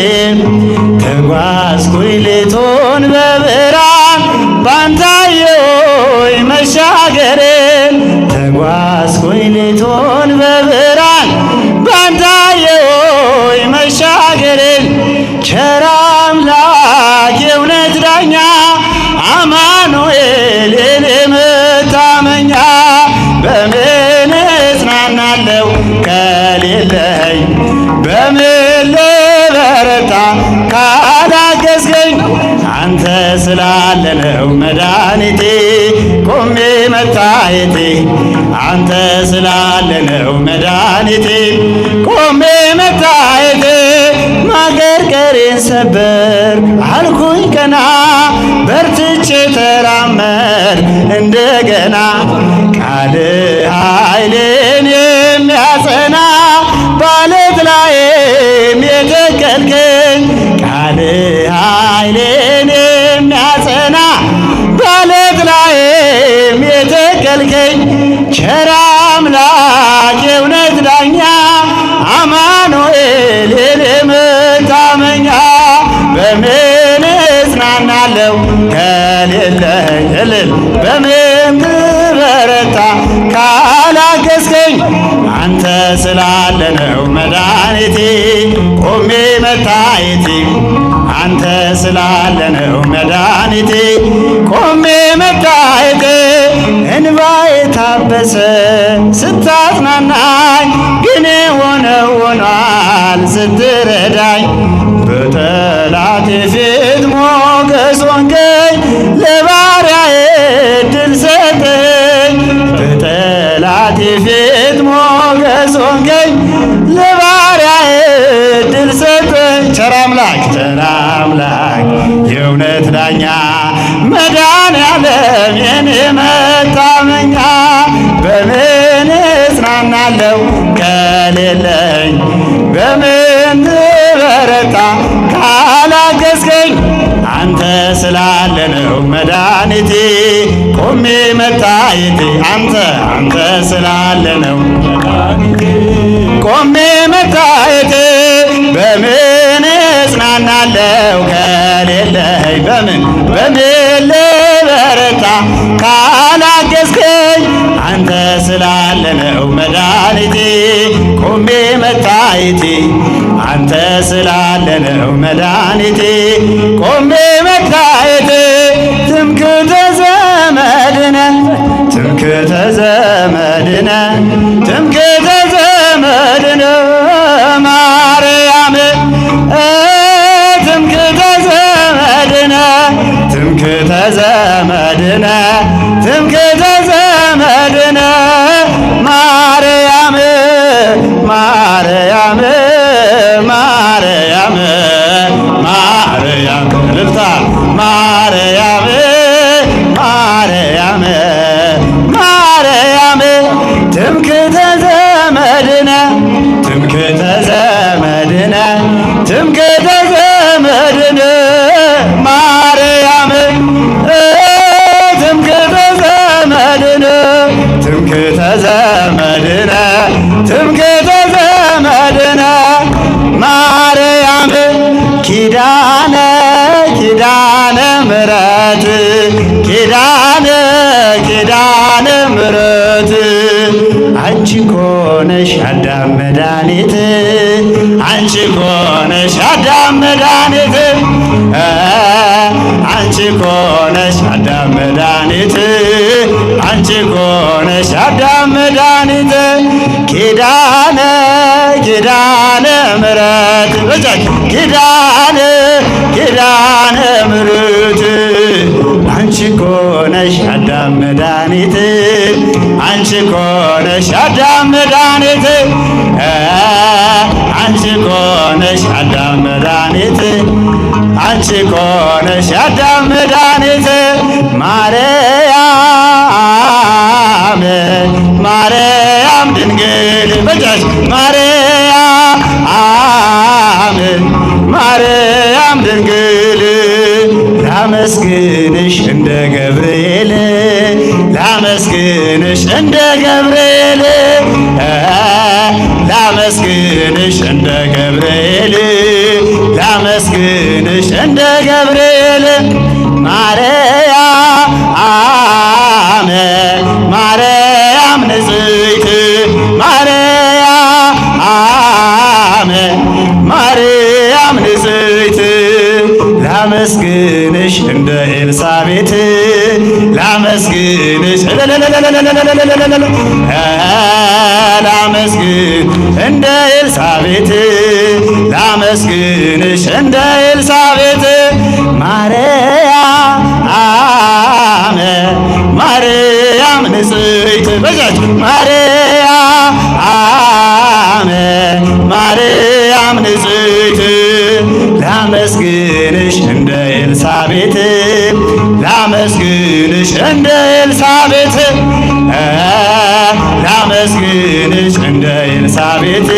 ተጓዝኩኝ ሌቱን በብርሃን ባንተ አየሁኝ መሻገሬን ተጓዝኩኝ ሌቱን በብርሃን ባንተ አየሁኝ መሻገሬን ቸር አምላክ የእውነት ዳኛ አማኑኤል የኔ መታመኛ በምን እጽናናለሁ ከሌለኝ በምን ልበረታ ካላገዝከኝ አንተ ስላለ ነው መድኃኒቴ ቆሜ መታየቴ አንተ ስላለ ነው መድኃኒቴ ቆሜ መታየቴ ማገርገሬን ሰበር አልኩኝ ቀና በርትቼ ተራመድ እንደገና ቃል ኃይሌን የሚያጸና ባለት ላይም የተከልከኝ ቃል ኃይሌን የሚያጸና ባለት ላይም የተከልከኝ ቸር አምላክ የእውነት ዳኛ አማኑኤል የኔ መታመኛ በምን እጽናናለሁ ከሌለኝ እልል በምን ትበረታ ካላገዝከኝ አንተ ስላለ ነው መድኃኒቴ ቆሜ መታየቴ አንተ ስላለ ነው መድኃኒቴ ቆሜ መታየቴ እንባዬ ታበሰ ስታጽናናኝ ግን የሆነው ሆኗል ስትረዳኝ በጠላቴ ፊት ሞገስ ሆንከኝ ለባሪያዬ ድል ሰጠኝ በጠላቴ ፊት ሞገስ ሆንከኝ ለባሪያዬ ድል ሰጠኝ ቸር አምላክ የእውነት ዳኛ መድኃኔዓለም የኔ መታመኛ በምን እጽናናለሁ ከሌለኝ በምን ትበረታ ካላገዝከኝ አንተ ስላለ ነው መድኃኒቴ ቆሜ መታየቴ አንተ ስላለ ነው ቆሜ መታየቴ በምን እጽናናለሁ ከሌለኝ በምን ልበረታ ካላገዝከኝ አንተ ስላለ ነው መድኃኒቴ ቆሜ መታየቴ አንተ ስላለ ነው መድኃኒቴ ቆሜ መታየቴ ትምክህተ ዘመድነ ትምክህተ ዘመድነ ትምክህተ ዘመድነ ማርያም ትምክህተ ዘመድነ ትምክህተ ዘመድነ ትምክህተ ዘመድነ ማርያም ማርያም ማርያም ማርያም ልልታ ማርያም ማርያም ማርያም ትምክህተ ዘመድነ ትምክህተ ዘመድነ ትምክህተ ዘመድነ ማርያም ትምክህተ ዘመድነ ትምክህተ ዘመድነ ትምክህተ ዘመድነ ማርያም ኪዳነ ምሕረት ኪዳነ ምሕረት አንቺ ኮነሽ አዳም መድኃኒት አንቺ ኮነሽ አዳም መድኃኒት አንቺ ኮነሽ አዳም መድኃኒት አንቺ ኮነሽ አዳም መድኃኒት ኪዳነ ምሕረት ኪዳነ ምሕረት አንቺ ኮነሽ አዳም መድኃኒት አንቺ ኮነሽ አዳም መድኃኒት አንቺ ኮነሽ አዳም መድኃኒት አንቺ ኮነሽ አዳም መድኃኒት ማርያም ላመስግንሽ እንደ ገብርኤል ላመስግንሽ እንደ ገብርኤል ላመስግንሽ እንደ ገብርኤል ማርያም ማርያም ንጽሕት ማርያም ንጽሕት ላመስግንሽ እንደ ኤልሳቤጥ ላመስግንሽ ላመስግን እንደ ኤልሳቤጥ ላመስግንሽ እንደ ኤልሳቤጥ ማርያም ንጽሕት በዛች ማርያም ንጽሕት ላመስግንሽ እንደ ኤልሳቤጥ ላመስግንሽ እንደ ኤልሳቤጥ ላመስግንሽ እንደ ኤልሳቤጥ